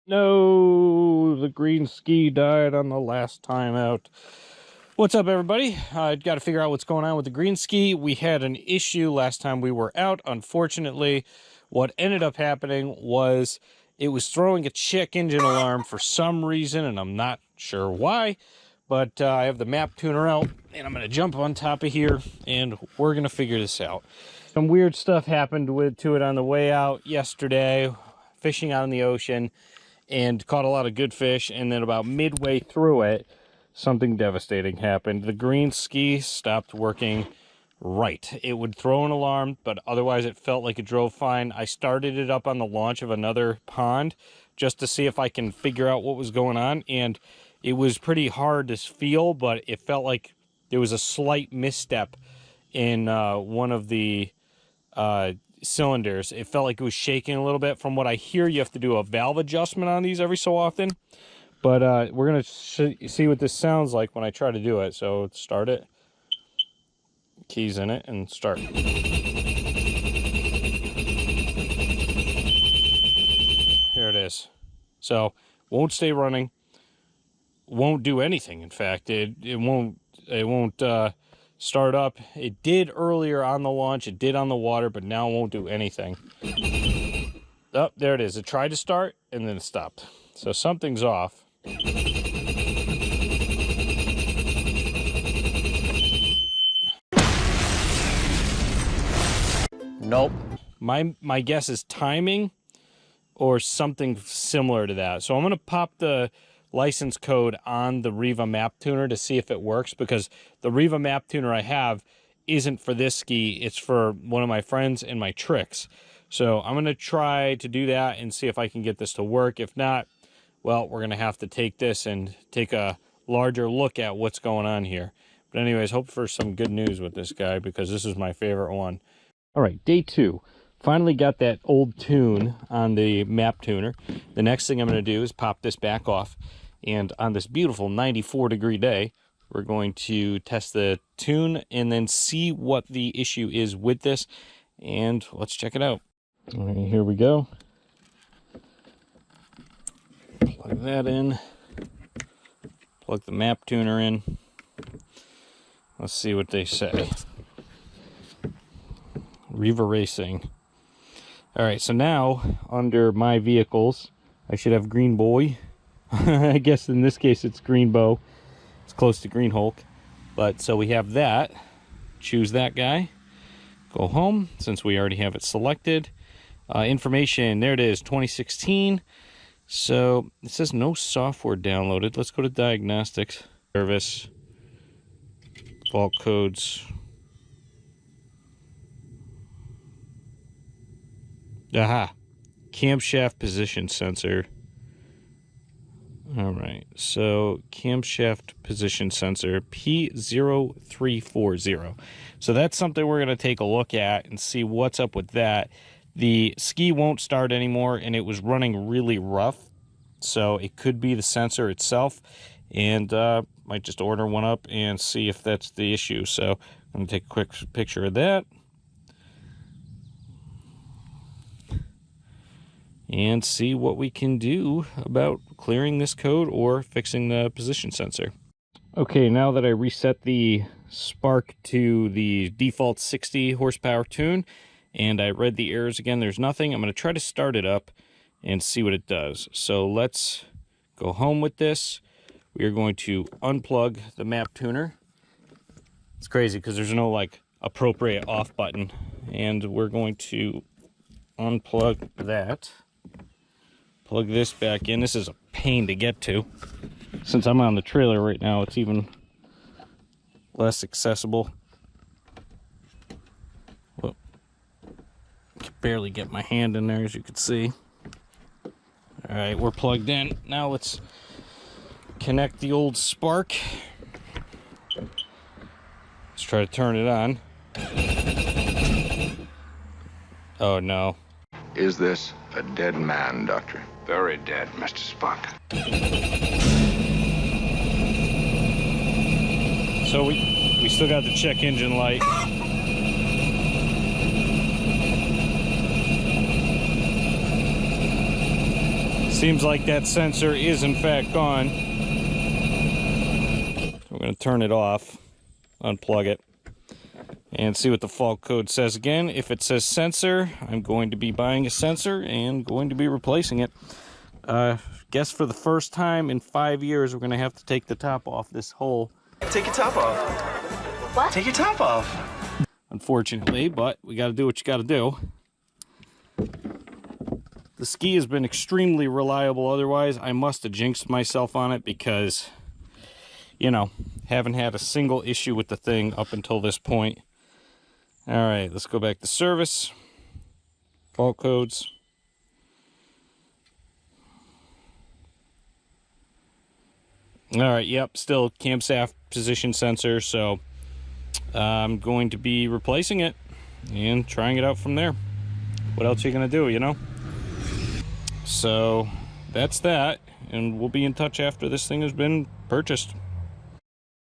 No, the green ski died on the last time out. What's up, everybody? I got to figure out what's going on with the green ski. We had an issue last time we were out. Unfortunately, what ended up happening was it was throwing a check engine alarm for some reason, and I'm not sure why. But I have the map tuner out, and I'm going to jump on top of here, and we're going to figure this out. Some weird stuff happened to it on the way out yesterday, fishing out in the ocean, and caught a lot of good fish. And then about midway through it, something devastating happened. The green ski stopped working right. It would throw an alarm, but otherwise it felt like it drove fine. I started it up on the launch of another pond just to see if I can figure out what was going on, and it was pretty hard to feel, but it felt like there was a slight misstep in one of the cylinders. It felt like it was shaking a little bit. From what I hear, you have to do a valve adjustment on these every so often. But we're going to see what this sounds like when I try to do it. So let's start it. Keys in it and start. Here it is. So won't stay running. Won't do anything. In fact, it won't start up. It did earlier on the launch, it did on the water, but now it won't do anything. Oh, there it is. It tried to start and then it stopped. So something's off. Nope. My guess is timing or something similar to that. So I'm going to pop the license code on the Riva map tuner to see if it works, because the Riva map tuner I have isn't for this ski. It's for one of my friends and my tricks. So I'm going to try to do that and see if I can get this to work. If not, well, we're going to have to take this and take a larger look at what's going on here. But anyways, hope for some good news with this guy, because this is my favorite one. All right, day 2. Finally got that old tune on the map tuner. The next thing I'm going to do is pop this back off. And on this beautiful 94-degree day, we're going to test the tune and then see what the issue is with this. And let's check it out. All right, here we go. Plug that in. Plug the map tuner in. Let's see what they say. Riva Racing. All right, so now under my vehicles, I should have Green Boy. I guess in this case it's Green Bow. It's close to Green Hulk. But so we have that. Choose that guy. Go home, since we already have it selected. Information, there it is, 2016. So it says no software downloaded. Let's go to diagnostics. Service. Fault codes. Aha. Camshaft position sensor. All right, so camshaft position sensor P0340. So that's something we're going to take a look at and see what's up with that. The ski won't start anymore, and it was running really rough. So it could be the sensor itself, and might just order one up and see if that's the issue. So I'm going to take a quick picture of that. And see what we can do about clearing this code or fixing the position sensor. Okay, now that I reset the Spark to the default 60 horsepower tune and I read the errors again, there's nothing. I'm going to try to start it up and see what it does. So let's go home with this. We are going to unplug the map tuner. It's crazy because there's no like appropriate off button, and we're going to unplug that. Plug this back in. This is a pain to get to. Since I'm on the trailer right now, it's even less accessible. Whoop. I can barely get my hand in there, as you can see. All right, we're plugged in. Now let's connect the old Spark. Let's try to turn it on. Oh no. Is this a dead man, Doctor? Very dead, Mr. Spock. So we still got the check engine light. Seems like that sensor is in fact gone. We're going to turn it off, unplug it, and see what the fault code says again. If it says sensor, I'm going to be buying a sensor and going to be replacing it. Guess for the first time in 5 years, we're going to have to take the top off this hole. Take your top off. What? Take your top off. Unfortunately, but we got to do what you got to do. The ski has been extremely reliable. Otherwise, I must have jinxed myself on it because, you know, haven't had a single issue with the thing up until this point. All right, let's go back to service. Fault codes. All right, yep, still camshaft position sensor, so I'm going to be replacing it and trying it out from there. What else are you going to do, you know? So that's that, and we'll be in touch after this thing has been purchased.